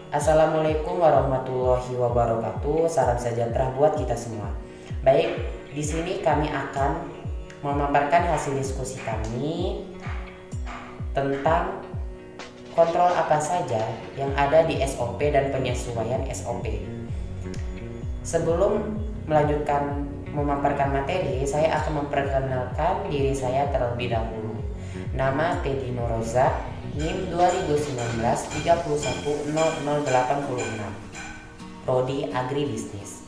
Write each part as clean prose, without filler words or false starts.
Assalamualaikum warahmatullahi wabarakatuh. Salam sejahtera buat kita semua. Baik, di sini kami akan memaparkan hasil diskusi kami tentang kontrol apa saja yang ada di SOP dan penyesuaian SOP. Sebelum melanjutkan memaparkan materi, saya akan memperkenalkan diri saya terlebih dahulu. Nama Teddy Nurozak, NIM 2019-310086, Prodi Agribisnis.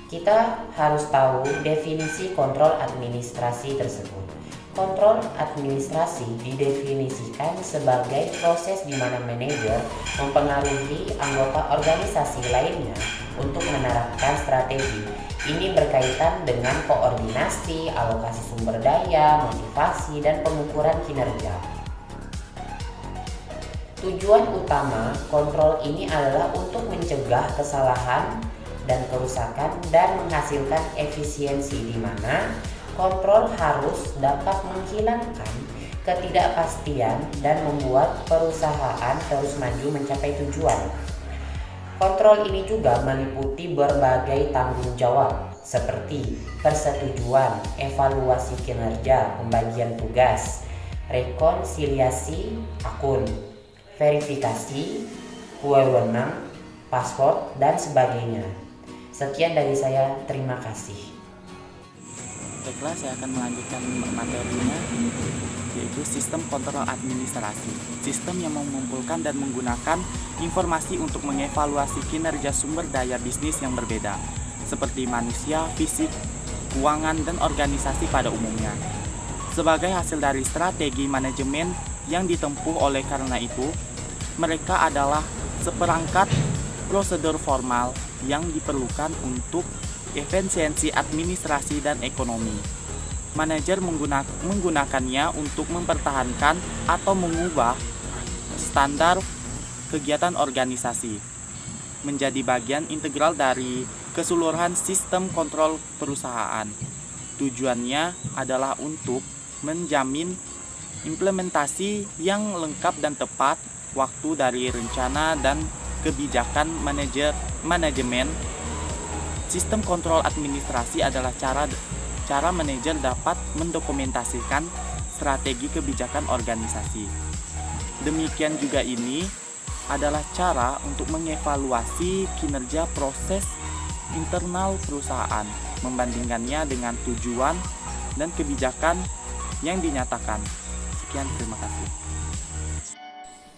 Kita harus tahu definisi kontrol administrasi tersebut. Kontrol administrasi didefinisikan sebagai proses di mana manajer mempengaruhi anggota organisasi lainnya untuk menerapkan strategi. Ini berkaitan dengan koordinasi, alokasi sumber daya, motivasi, dan pengukuran kinerja. Tujuan utama kontrol ini adalah untuk mencegah kesalahan dan kerusakan dan menghasilkan efisiensi, di mana kontrol harus dapat menghilangkan ketidakpastian dan membuat perusahaan terus maju mencapai tujuan. Kontrol ini juga meliputi berbagai tanggung jawab seperti persetujuan, evaluasi kinerja, pembagian tugas, rekonsiliasi akun, verifikasi, wewenang, paspor, dan sebagainya. Sekian dari saya, terima kasih. Baiklah, saya akan melanjutkan materinya, yaitu sistem kontrol administrasi. Sistem yang mengumpulkan dan menggunakan informasi untuk mengevaluasi kinerja sumber daya bisnis yang berbeda, seperti manusia, fisik, keuangan, dan organisasi pada umumnya. Sebagai hasil dari strategi manajemen yang ditempuh oleh karena itu, mereka adalah seperangkat prosedur formal yang diperlukan untuk efisiensi administrasi dan ekonomi. Manajer menggunakannya untuk mempertahankan atau mengubah standar kegiatan organisasi menjadi bagian integral dari keseluruhan sistem kontrol perusahaan. Tujuannya adalah untuk menjamin implementasi yang lengkap dan tepat waktu dari rencana dan kebijakan manajemen. Sistem kontrol administrasi adalah cara manajer dapat mendokumentasikan strategi kebijakan organisasi. Demikian juga ini adalah cara untuk mengevaluasi kinerja proses internal perusahaan, membandingkannya dengan tujuan dan kebijakan yang dinyatakan. Sekian, terima kasih.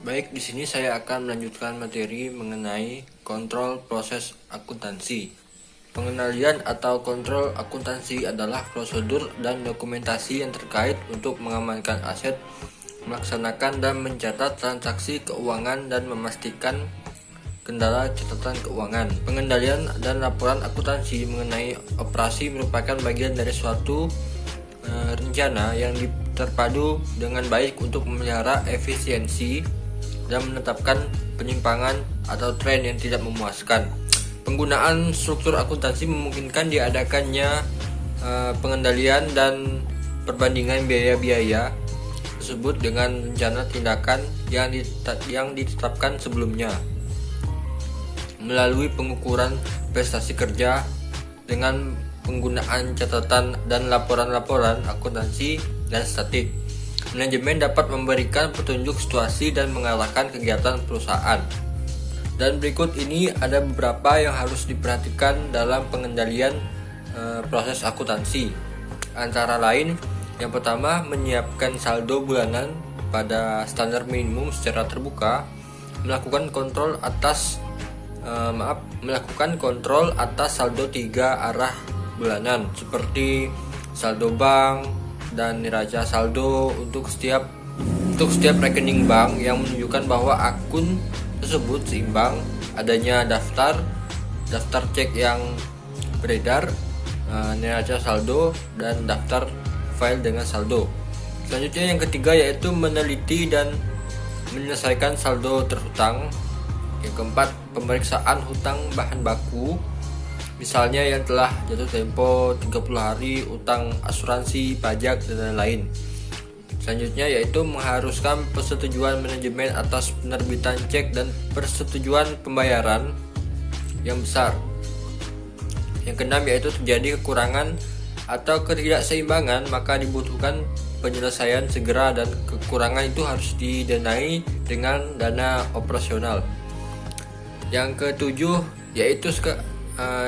Baik, di sini saya akan melanjutkan materi mengenai kontrol proses akuntansi. Pengendalian atau kontrol akuntansi adalah prosedur dan dokumentasi yang terkait untuk mengamankan aset, melaksanakan dan mencatat transaksi keuangan dan memastikan kendala catatan keuangan. Pengendalian dan laporan akuntansi mengenai operasi merupakan bagian dari suatu rencana yang terpadu dengan baik untuk memelihara efisiensi dan menetapkan penyimpangan atau tren yang tidak memuaskan. Penggunaan struktur akuntansi memungkinkan diadakannya pengendalian dan perbandingan biaya-biaya tersebut dengan rencana tindakan yang ditetapkan sebelumnya, melalui pengukuran prestasi kerja dengan penggunaan catatan dan laporan-laporan akuntansi dan statik. Manajemen dapat memberikan petunjuk situasi dan mengarahkan kegiatan perusahaan. Dan berikut ini ada beberapa yang harus diperhatikan dalam pengendalian proses akuntansi. Antara lain, yang pertama, menyiapkan saldo bulanan pada standar minimum secara terbuka, melakukan kontrol atas saldo 3 arah bulanan seperti saldo bank dan neraca saldo untuk setiap rekening bank yang menunjukkan bahwa akun tersebut seimbang, adanya daftar cek yang beredar, neraca saldo, dan daftar file dengan saldo. Selanjutnya, yang ketiga, yaitu meneliti dan menyelesaikan saldo terhutang. Yang keempat, pemeriksaan hutang bahan baku, misalnya yang telah jatuh tempo 30 hari, utang asuransi, pajak, dan lain-lain. Selanjutnya yaitu mengharuskan persetujuan manajemen atas penerbitan cek dan persetujuan pembayaran yang besar. Yang keenam yaitu terjadi kekurangan atau ketidakseimbangan, maka dibutuhkan penyelesaian segera dan kekurangan itu harus didanai dengan dana operasional. Yang ketujuh yaitu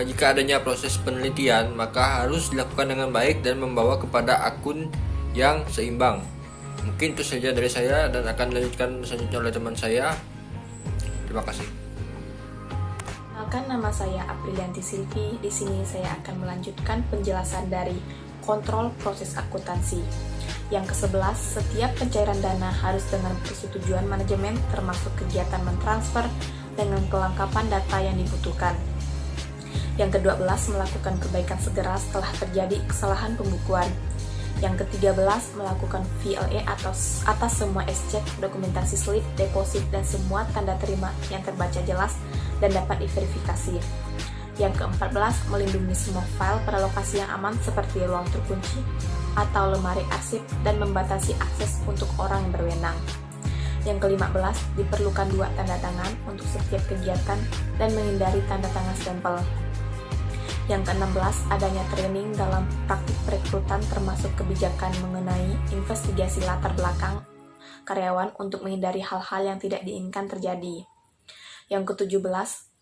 jika adanya proses penelitian maka harus dilakukan dengan baik dan membawa kepada akun yang seimbang. Mungkin itu saja dari saya dan akan dilanjutkan selanjutnya oleh teman saya. Terima kasih. Perkenalkan, nama saya Aprilianti Silvi. Di sini saya akan melanjutkan penjelasan dari kontrol proses akuntansi. Yang ke-11, setiap pencairan dana harus dengan persetujuan manajemen termasuk kegiatan mentransfer dengan kelengkapan data yang dibutuhkan. Yang ke-12, melakukan perbaikan segera setelah terjadi kesalahan pembukuan. Yang ke-13, melakukan VLE atas semua S-check, dokumentasi slip, deposit, dan semua tanda terima yang terbaca jelas dan dapat diverifikasi. Yang ke-14, melindungi semua file pada lokasi yang aman seperti ruang terkunci atau lemari arsip dan membatasi akses untuk orang yang berwenang. Yang ke-15, diperlukan 2 tanda tangan untuk setiap kegiatan dan menghindari tanda tangan stempel. Yang ke-16, adanya training dalam praktik perekrutan termasuk kebijakan mengenai investigasi latar belakang karyawan untuk menghindari hal-hal yang tidak diinginkan terjadi. Yang ke-17,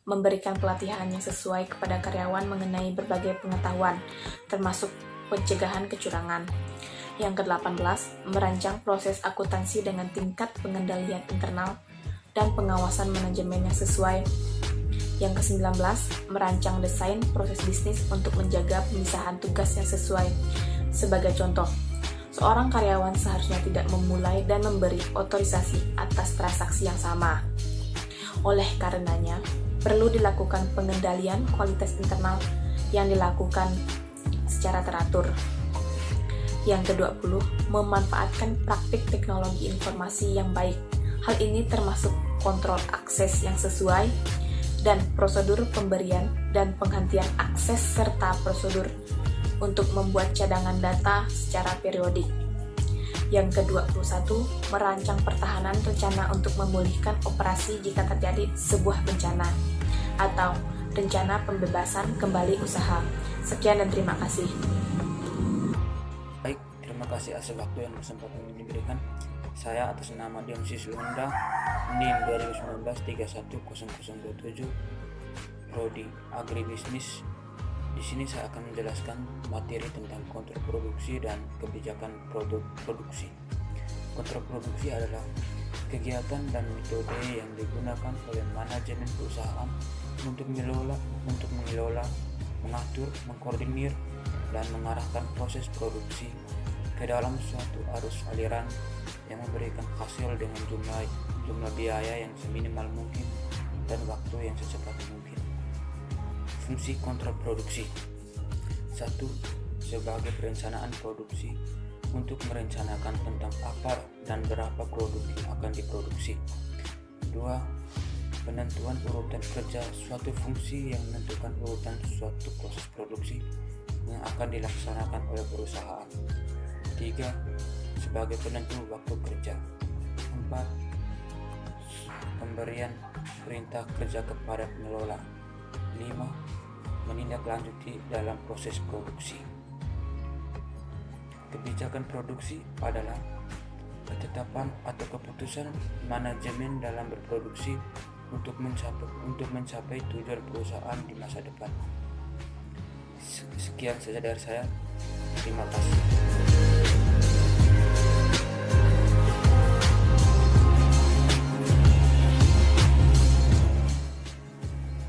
memberikan pelatihan yang sesuai kepada karyawan mengenai berbagai pengetahuan, termasuk pencegahan kecurangan. Yang ke-18, merancang proses akuntansi dengan tingkat pengendalian internal dan pengawasan manajemen yang sesuai. Yang ke-19, merancang desain proses bisnis untuk menjaga pemisahan tugas yang sesuai. Sebagai contoh, seorang karyawan seharusnya tidak memulai dan memberi otorisasi atas transaksi yang sama. Oleh karenanya, perlu dilakukan pengendalian kualitas internal yang dilakukan secara teratur. Yang ke-20, memanfaatkan praktik teknologi informasi yang baik. Hal ini termasuk kontrol akses yang sesuai dan prosedur pemberian dan penghentian akses serta prosedur untuk membuat cadangan data secara periodik. Yang ke-21, merancang pertahanan rencana untuk memulihkan operasi jika terjadi sebuah bencana atau rencana pembebasan kembali usaha. Sekian dan terima kasih. Baik, terima kasih atas waktu yang kesempatan ini diberikan. Saya atas nama Dion Siswanda, NIM 2019-310027, Prodi Agribisnis. Di sini saya akan menjelaskan materi tentang kontrol produksi dan kebijakan produksi. Kontrol produksi adalah kegiatan dan metode yang digunakan oleh manajemen perusahaan untuk mengelola, mengatur, mengkoordinir, dan mengarahkan proses produksi ke dalam suatu arus aliran yang memberikan hasil dengan jumlah biaya yang seminimal mungkin dan waktu yang secepat mungkin. Fungsi kontrol produksi. 1. Sebagai perencanaan produksi untuk merencanakan tentang apa dan berapa produk yang akan diproduksi. 2. Penentuan urutan kerja suatu fungsi yang menentukan urutan suatu proses produksi yang akan dilaksanakan oleh perusahaan. 3. Sebagai penentu waktu kerja. 4. Pemberian perintah kerja kepada pengelola. 5. Menindaklanjuti dalam proses produksi. Kebijakan produksi adalah ketetapan atau keputusan manajemen dalam berproduksi untuk mencapai tujuan perusahaan di masa depan. Sekian saja dari saya. Terima kasih.